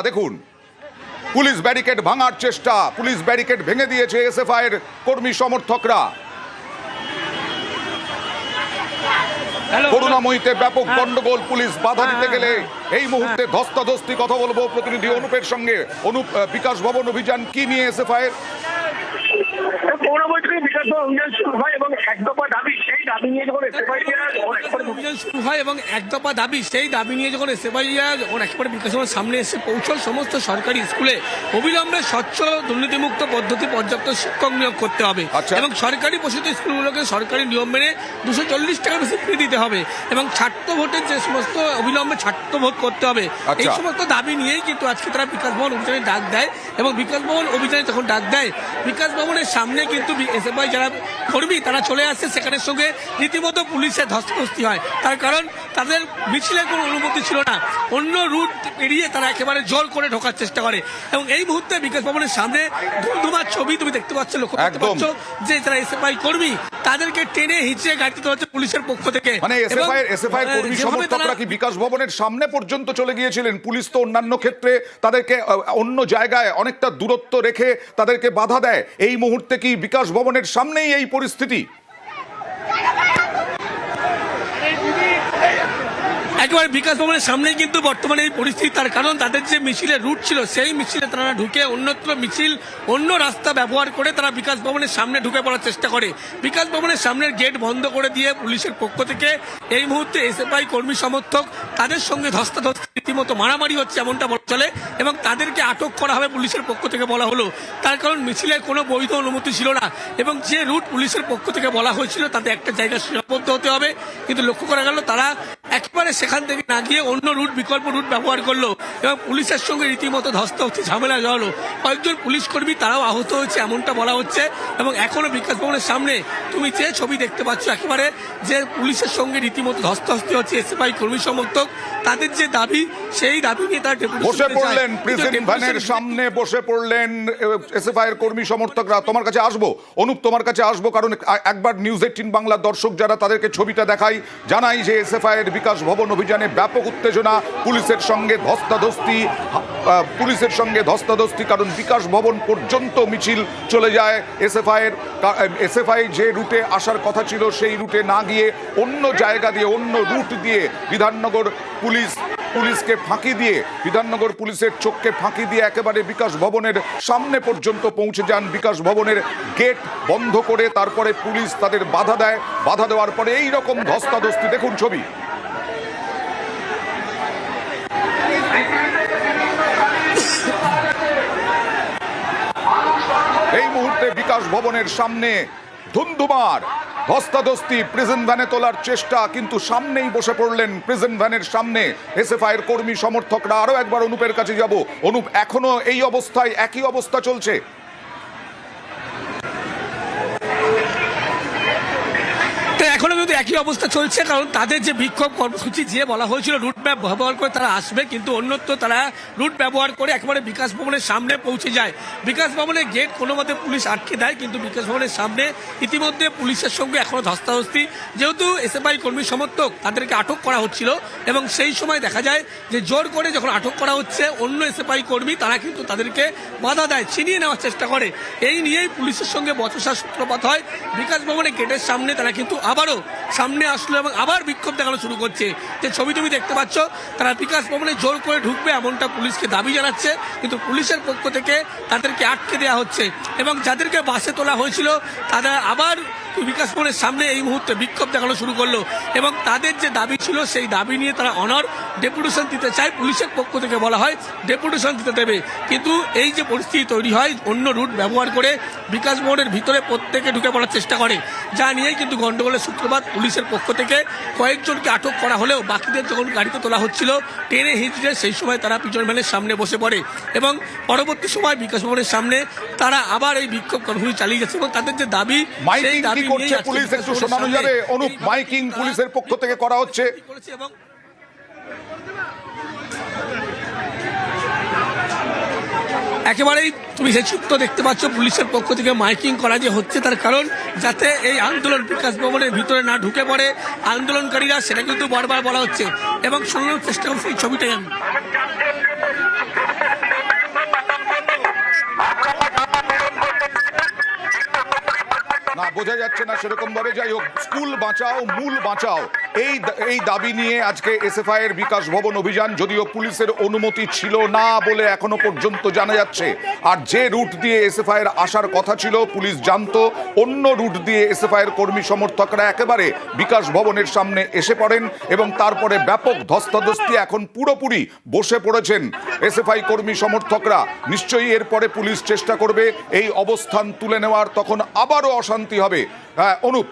দেখুন police barricade ভাঙার চেষ্টা, পুলিশ ব্যারিকেড ভেঙে দিয়েছে এসএফআই এর কর্মী সমর্থকরা। করুণাময়ীতে ব্যাপক গন্ডগোল, পুলিশ বাধা দিতে গেলে এই মুহূর্তে ধস্তাধস্তি। কথা বলবো প্রতিনিধি অনুপের সঙ্গে। অনুপ, বিকাশ ভবন অভিযান কি নিয়ে এসএফআই এর? বিকাশ ভবন অভিযান শুরু হয় এবং এক দফা দাবি সেই দাবি নিয়ে যখন একেবারে বিকাশ ভবনের সামনে এসে পৌঁছল, সমস্ত সরকারি স্কুলে অবিলম্বে স্বচ্ছ দুর্নীতিমুক্ত পদ্ধতি পর্যাপ্ত শিক্ষক নিয়োগ করতে হবে এবং সরকারি পোষিত স্কুলগুলোকে সরকারি নিয়ম মেনে 240 টাকা বেশি ফি দিতে হবে এবং ছাত্র ভোটের যে সমস্ত অবিলম্বে ছাত্র ভোট করতে হবে, এই সমস্ত দাবি নিয়েই কিন্তু আজকে তারা বিকাশ ভবন অভিযানে ডাক দেয়। এবং বিকাশ ভবন অভিযানে যখন ডাক দেয়, বিকাশ ভবনের সামনে কিন্তু এসএফআই যারা কর্মী তারা চলে আসে, সেখানের সঙ্গে রীতিমতো পুলিশের ধস্তাধস্তি হয়। তার কারণ তাদের মিছিলের কোনো অনুমতি ছিল না, অন্য রুট এড়িয়ে তারা একেবারে জোর করে ঢোকার চেষ্টা করে। এবং এই মুহূর্তে বিকাশ ভবনের সামনে ধুমধুমার ছবি তুমি দেখতে পাচ্ছ, লক্ষ্য করতে পারছো যে যারা এসএফআই কর্মী তাদেরকে টেনে হিঁচড়ে গাড়িতে তোলা হচ্ছে পুলিশের পক্ষ থেকে। মানে এসএফআই কর্মী সমর্থকরা কি বিকাশ ভবনের সামনে পর্যন্ত চলে গিয়েছিলেন? পুলিশ তো অন্যান্য ক্ষেত্রে তাদেরকে অন্য জায়গায় অনেকটা দূরত্ব রেখে তাদেরকে বাধা দেয়, এই মুহূর্তে কি বিকাশ ভবনের সামনেই এই পরিস্থিতি? একেবারে বিকাশ ভবনের সামনে কিন্তু বর্তমানে এই পরিস্থিতি। তার কারণ তাদের যে মিছিলের রুট ছিল সেই মিছিলে তারা ঢুকে অন্যত্র মিছিল অন্য রাস্তা ব্যবহার করে তারা বিকাশ ভবনের সামনে ঢুকে পড়ার চেষ্টা করে। বিকাশ ভবনের সামনের গেট বন্ধ করে দিয়ে পুলিশের পক্ষ থেকে এই মুহূর্তে এসএফআই কর্মী সমর্থক তাদের সঙ্গে ধস্তাধস্তি, রীতিমতো মারামারি হচ্ছে এমনটা বলা চলে এবং তাদেরকে আটক করা হবে পুলিশের পক্ষ থেকে বলা হলো। তার কারণ মিছিলের কোনো বৈধ অনুমতি ছিল না এবং যে রুট পুলিশের পক্ষ থেকে বলা হয়েছিল তাতে একটা জায়গায় সীমাবদ্ধ হতে হবে, কিন্তু লক্ষ্য করা গেল তারা একেবারে সেখান থেকে না গিয়ে অন্য রুট, বিকল্প রুট ব্যবহার করলো এবং পুলিশের সঙ্গে রীতিমতো ধস্তাধস্তি ঝামেলা জড়ালো। কয়েকজন পুলিশ কর্মী তারাও আহত হয়েছে এমনটা বলা হচ্ছে এবং এখনো বিকাশ ভবনের সামনে তুমি যে ছবি দেখতে পাচ্ছ, একেবারে যে পুলিশের সঙ্গে রীতিমতো ধস্তাধস্তি হচ্ছে এসএফআই কর্মী সমর্থক। তাদের যে দাবি সেই দাবি নিয়ে তারা বসে পড়লেন, প্রিজন ভ্যানের সামনে বসে পড়লেন এসএফআই এর কর্মী সমর্থকরা। তোমার কাছে আসবো অনুপ, তোমার কাছে আসবো, কারণ একবার নিউজ 18 বাংলার দর্শক যারা তাদেরকে ছবিটা দেখাই, জানাই যে এসএফআই এর বিকাশ ভবন অভিযানে ব্যাপক উত্তেজনা, পুলিশের সঙ্গে ধস্তাধস্তি, কারণ বিকাশ ভবন পর্যন্ত মিছিল চলে যায় এসএফআই যে রুটে আসার কথা ছিল সেই রুটে না গিয়ে অন্য জায়গা দিয়ে, অন্য রুট দিয়ে বিধাননগর পুলিশকে ফাঁকি দিয়ে, বিধাননগর পুলিশের চোখকে ফাঁকি দিয়ে একেবারে বিকাশ ভবনের সামনে পর্যন্ত পৌঁছে যান। বিকাশ ভবনের গেট বন্ধ করে তারপরে পুলিশ তাদের বাধা দেয়, বাধা দেওয়ার পরে এই রকম ধস্তাধস্তি। দেখুন ছবি। এই মুহূর্তে বিকাশ ভবনের সামনে ধুমধুমার ধস্তাধস্তি, প্রিজন ভ্যানে তোলার চেষ্টা, কিন্তু সামনেই বসে পড়লেন প্রিজন ভ্যানের সামনে এসএফআই এর কর্মী সমর্থকরা। আরো একবার অনুপের কাছে যাব। অনুপ, এখনো এই অবস্থায় একই অবস্থা চলছে? এখনো কিন্তু একই অবস্থা চলছে, কারণ তাদের যে বিক্ষোভ কর্মসূচি যে বলা হয়েছিল রুট ম্যাপ ব্যবহার করে তারা আসবে, কিন্তু অন্যত্র তারা রুট ব্যবহার করে একেবারে বিকাশ ভবনের সামনে পৌঁছে যায়। বিকাশ ভবনের গেট কোনো মতে পুলিশ আটকে দেয়, কিন্তু বিকাশ ভবনের সামনে ইতিমধ্যে পুলিশের সঙ্গে এখনো ধস্তাধস্তি। যেহেতু এসএফআই কর্মী সমর্থক তাদেরকে আটক করা হচ্ছিল এবং সেই সময় দেখা যায় যে জোর করে যখন আটক করা হচ্ছে অন্য এসএফআই কর্মী তারা কিন্তু তাদেরকে বাধা দেয়, ছিনিয়ে নেওয়ার চেষ্টা করে। এই নিয়েই পুলিশের সঙ্গে বচসার সূত্রপাত হয়। বিকাশ ভবনের গেটের সামনে তারা কিন্তু আবারও সামনে আসলো এবং আবার বিক্ষোভ দেখানো শুরু করছে। যে ছবি তুমি দেখতে পাচ্ছ, তারা বিকাশ ভবনে জোর করে ঢুকবে এমনটা পুলিশকে দাবি জানাচ্ছে, কিন্তু পুলিশের পক্ষ থেকে তাদেরকে আটকে দেওয়া হচ্ছে এবং যাদেরকে বাসে তোলা হয়েছিল তারা আবার বিকাশ ভবনের সামনে এই মুহূর্তে বিক্ষোভ দেখানো শুরু করলো এবং তাদের যে দাবি ছিল সেই দাবি নিয়ে তারা অনর ডেপুটেশন দিতে চায়। পুলিশের পক্ষ থেকে বলা হয় ডেপুটেশন দিতে দেবে, কিন্তু এই যে পরিস্থিতি তৈরি হয় অন্য রুট ব্যবহার করে বিকাশ ভবনের ভিতরে প্রত্যেকে ঢুকে পড়ার চেষ্টা করে, যা নিয়েই কিন্তু গন্ডগোলের সূত্রপাত। পুলিশের পক্ষ থেকে কয়েকজনকে আটক করা হলেও বাকিদের যখন গাড়িতে তোলা হচ্ছিল টেনে হিঁচড়ে সেই সময় তারা পিজন ভ্যানের সামনে বসে পড়ে এবং পরবর্তী সময় বিকাশ ভবনের সামনে তারা আবার এই বিক্ষোভ কর্মসূচি চালিয়ে যাচ্ছে এবং তাদের যে দাবি সেই দাবি করছে পুলিশ একটু শোনানো যাবে? অনুপ, মাইকিং পুলিশের পক্ষ থেকে করা হচ্ছে এবং একেবারেই তুমি সেই চিত্র দেখতে পাচ্ছ, পুলিশের পক্ষ থেকে মাইকিং করা যে হচ্ছে তার কারণ যাতে এই আন্দোলন বিকাশ ভবনের ভিতরে না ঢুকে পড়ে আন্দোলনকারীরা, সেটা কিন্তু বারবার বলা হচ্ছে এবং শোনানোর চেষ্টা করছি। ছবিটাই আমি বোঝা যাচ্ছে না সেরকম ভাবে। যাই হোক, স্কুল বাঁচাও মূল বাঁচাও এই দাবি নিয়ে আজকে এসএফআই এর বিকাশ ভবন অভিযান, যদিও পুলিশের অনুমতি ছিল না বলে এখনো পর্যন্ত জানা যাচ্ছে। আর যে রুট দিয়ে এসএফআই এর আসার কথা ছিল পুলিশ জানতো, অন্য রুট দিয়ে এসএফআই এর কর্মী সমর্থকরা একেবারে বিকাশ ভবনের সামনে এসে পড়েন এবং তারপরে ব্যাপক ধস্তাধস্তি। এখন পুরোপুরি বসে পড়েছেন এসএফআই কর্মী সমর্থকরা। নিশ্চয়ই এরপরে পুলিশ চেষ্টা করবে এই অবস্থান তুলে নেওয়ার, তখন আবারও অশান্তি হবে। অনুপ,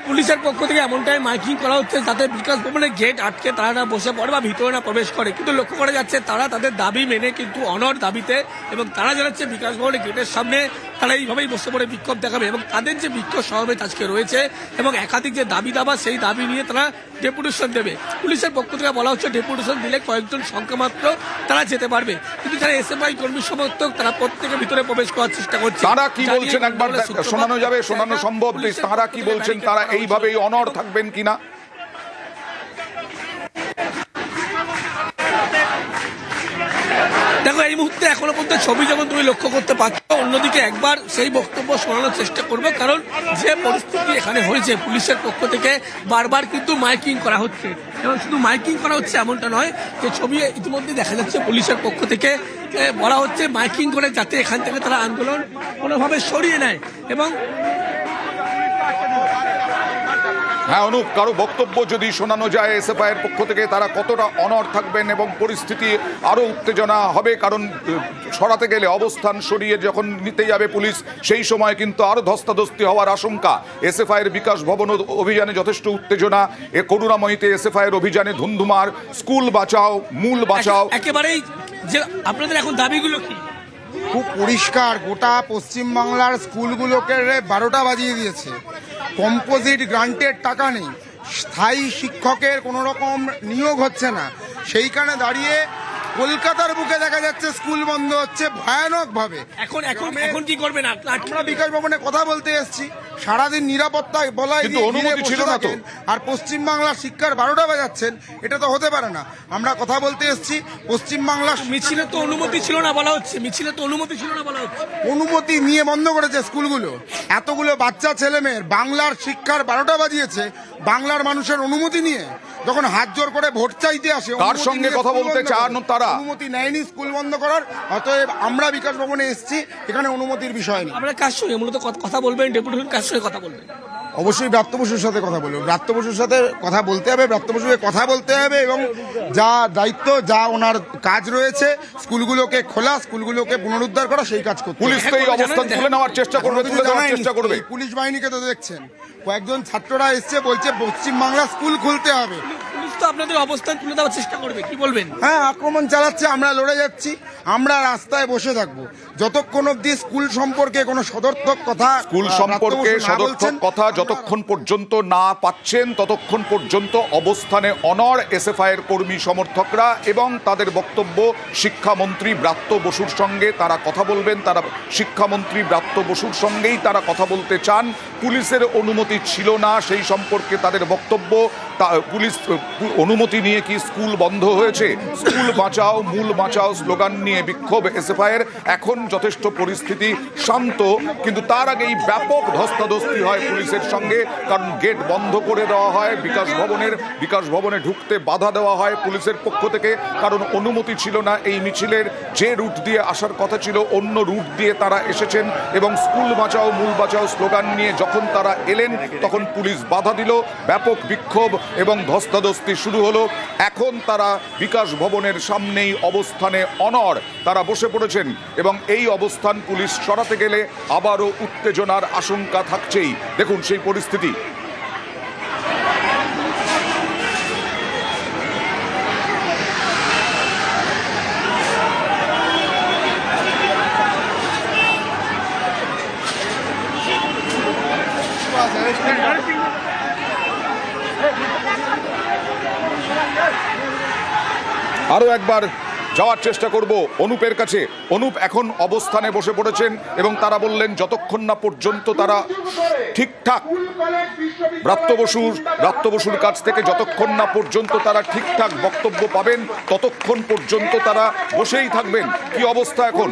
পুলিশের পক্ষ থেকে এমনটাই মাইকিং করা হচ্ছে যাতে বিকাশ ভবনের গেট আটকে তারা না বসে পড়ে বা ভিতরে না প্রবেশ করে, কিন্তু লক্ষ্য করা যাচ্ছে তারা তাদের দাবি মেনে কিন্তু অনর দাবিতে, এবং তারা জানাচ্ছে বিকাশ ভবনের গেটের সামনে তারা এইভাবেই বসে পড়ে বিক্ষোভ দেখাবে এবং তাদের যে বিক্ষোভ সমাবেশ আজকে রয়েছে এবং একাধিক যে দাবি দাবা সেই দাবি নিয়ে তারা ডেপুটেশন দেবে। পুলিশের পক্ষ থেকে বলা হচ্ছে ডেপুটেশন দিলে কয়েকজন সংখ্যা মাত্র তারা যেতে পারবে, কিন্তু যারা এসএফআই কর্মী সমর্থক তারা প্রত্যেকে ভিতরে প্রবেশ করার চেষ্টা করছে। তারা কি বলছেন একবার শোনানো যাবে? শোনানো সম্ভব? তারা কি বলছেন? তারা এইভাবেই অনড় থাকবেন কিনা? দেখো, এই মুহূর্তে এখনো পর্যন্ত ছবি যখন তুমি লক্ষ্য করতে পারছো, অন্যদিকে একবার সেই বক্তব্য শোনানোর চেষ্টা করবো, কারণ যে পরিস্থিতি এখানে হয়েছে পুলিশের পক্ষ থেকে বারবার কিন্তু মাইকিং করা হচ্ছে, এবং শুধু মাইকিং করা হচ্ছে এমনটা নয়, যে ছবি ইতিমধ্যে দেখা যাচ্ছে পুলিশের পক্ষ থেকে বলা হচ্ছে মাইকিং করে যাতে এখান থেকে তারা আন্দোলন কোনোভাবে সরিয়ে নেয়। এবং হ্যাঁ অনুপ, কারো বক্তব্য যদি শোনানো যায় এসএফআই এর পক্ষ থেকে, তারা কতটা অনড় থাকবেন এবং পরিস্থিতি আরো উত্তেজনা হবে, কারণ সরাতে গেলে অবস্থান সরিয়ে যখন নিতে যাবে পুলিশ, সেই সময় কিন্তু আরো ধস্তাধস্তি হওয়ার আশঙ্কা। এসএফআই এর বিকাশ ভবন অভিযানে যথেষ্ট উত্তেজনা, এ করুণাময়ীতে এসএফআই এর অভিযানে ধুন্ধুমার। স্কুল বাঁচাও মূল বাঁচাও, একেবারেই যে আপনাদের এখন দাবিগুলো কি? খুব পরিষ্কার, গোটা পশ্চিমবাংলার স্কুলগুলোকে 12টা বাজিয়ে দিয়েছে। কম্পোজিট গ্রান্টের টাকা নেই, স্থায়ী শিক্ষকের কোনো রকম নিয়োগ হচ্ছে না। সেইখানে দাঁড়িয়ে কলকাতার বুকে দেখা যাচ্ছে স্কুল বন্ধ হচ্ছে ভয়ানকভাবে। এখন এখন এখন কি করবেন? আমরা বিকাশ ভবনে কথা বলতে এসেছি, সারাদিন নিরাপত্তা বলাই কিন্তু অনুমতি ছিল না তো। আর পশ্চিমবাংলার শিক্ষার 12টা বাজাচ্ছেন, এটা তো হতে পারে না। আমরা কথা বলতে এসেছি পশ্চিমবাংলার মিছিলে তো অনুমতি ছিল না বলা হচ্ছে, মিছিলে তো অনুমতি ছিল না বলা হচ্ছে। অনুমতি নিয়ে বন্ধ করেছে স্কুলগুলো। এতগুলো বাচ্চা ছেলেমেয়ের বাংলার শিক্ষার 12টা বাজিয়েছে বাংলার মানুষের অনুমতি নিয়ে, যখন হাত জোর করে ভোট চাইতে আসে। কার সঙ্গে কথা বলতে চান তারা? অনুমতি নেয়নি স্কুল বন্ধ করার, অতএব আমরা বিকাশ ভবনে এসেছি, এখানে অনুমতির বিষয় নেই। আপনারা কার সঙ্গে মূলত কথা বলবেন? ডেপুটেশন কার সঙ্গে কথা বলবেন? অবশ্যই ব্রাত্য বসুর সাথে কথা বলবো, ব্রাত্য বসুর সাথে কথা বলতে হবে, ব্রাত্য বসুকে কথা বলতে হবে, এবং যা দায়িত্ব, যা ওনার কাজ রয়েছে, স্কুলগুলোকে খোলা, স্কুলগুলোকে পুনরুদ্ধার করা, সেই কাজ করতে হবে। পুলিশ তো এই অবস্থান তুলে নেওয়ার চেষ্টা করবে, তুলে দেওয়ার চেষ্টা করবে। পুলিশ বাহিনীকে তো দেখছেন, কয়েকজন ছাত্ররা এসছে বলছে পশ্চিমবাংলা স্কুল খুলতে হবে। পুলিশ তো আপনাদের অবস্থান তুলে দেওয়ার চেষ্টা করবে, কি বলবেন? হ্যাঁ, আক্রমণ চালাচ্ছে, আমরা লড়ে যাচ্ছি, আমরা রাস্তায় বসে থাকবো যতক্ষণ অব্দি স্কুল সম্পর্কে কোনো সদর্থক কথা, স্কুল সম্পর্কে সদর্থক কথা যতক্ষণ পর্যন্ত না পাচ্ছেন ততক্ষণ পর্যন্ত অবস্থানে অনড় এসএফআই এর কর্মী সমর্থকরা, এবং তাদের বক্তব্য শিক্ষামন্ত্রী ব্রাত্য বসুর সঙ্গে তারা কথা বলবেন। তারা শিক্ষামন্ত্রী ব্রাত্য বসুর সঙ্গেই তারা কথা বলতে চান। পুলিশের অনুমতি ছিল না সেই সম্পর্কে তাদের বক্তব্য। পুলিশ অনুমতি নিয়ে কি স্কুল বন্ধ হয়েছে? স্কুল বাঁচাও মূল বাঁচাও স্লোগান নিয়ে বিক্ষোভ এসএফআই এর। এখন যথেষ্ট পরিস্থিতি শান্ত, কিন্তু তার আগেই ব্যাপক ধস্তাধস্তি হয় পুলিশের সঙ্গে, কারণ গেট বন্ধ করে দেওয়া হয় বিকাশ ভবনে ঢুকতে বাধা দেওয়া হয় পুলিশের পক্ষ থেকে, কারণ অনুমতি ছিল না এই মিছিলের। যে রুট দিয়ে আসার কথা ছিল অন্য রুট দিয়ে তারা এসেছেন, এবং স্কুল বাঁচাও মূল বাঁচাও স্লোগান নিয়ে যখন তারা এলেন তখন পুলিশ বাধা দিল। ব্যাপক বিক্ষোভ এবং ধস্তাধস্তি শুরু হলো। এখন তারা বিকাশ ভবনের সামনেই অবস্থানে অনড় তারা বসে পড়েছেন, এবং এই অবস্থান পুলিশ সরাতে গেলে আবারও উত্তেজনার আশঙ্কা থাকছেই। দেখুন সেই পরিস্থিতি। আরো একবার যাওয়ার চেষ্টা করব অনুপের কাছে। অনুপ এখন অবস্থানে বসে পড়েছেন এবং তারা বললেন যতক্ষণ না পর্যন্ত তারা ঠিকঠাক ব্রাত্য বসুর কাছ থেকে যতক্ষণ না পর্যন্ত তারা ঠিকঠাক বক্তব্য পাবেন ততক্ষণ পর্যন্ত তারা বসেই থাকবেন। কি অবস্থা এখন?